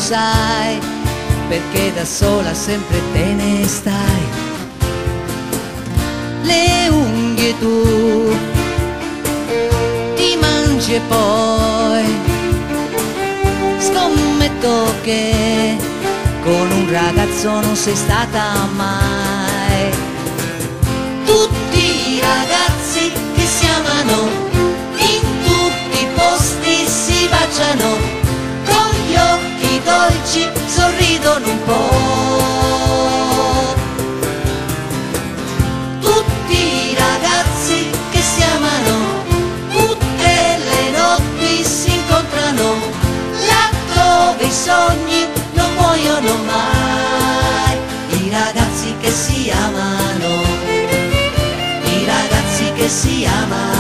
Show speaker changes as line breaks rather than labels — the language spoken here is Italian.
sai, perché da sola sempre te ne stai. Le unghie tu ti mangi e poi scommetto che con un ragazzo non sei stata mai. Tutti i ragazzi che si amano in tutti i posti si baciano, con gli occhi dolci sorridono un po'. Tutti i ragazzi che si amano tutte le notti si incontrano, là dove i sogni non muoiono mai. I ragazzi che si amano, i ragazzi che si amano.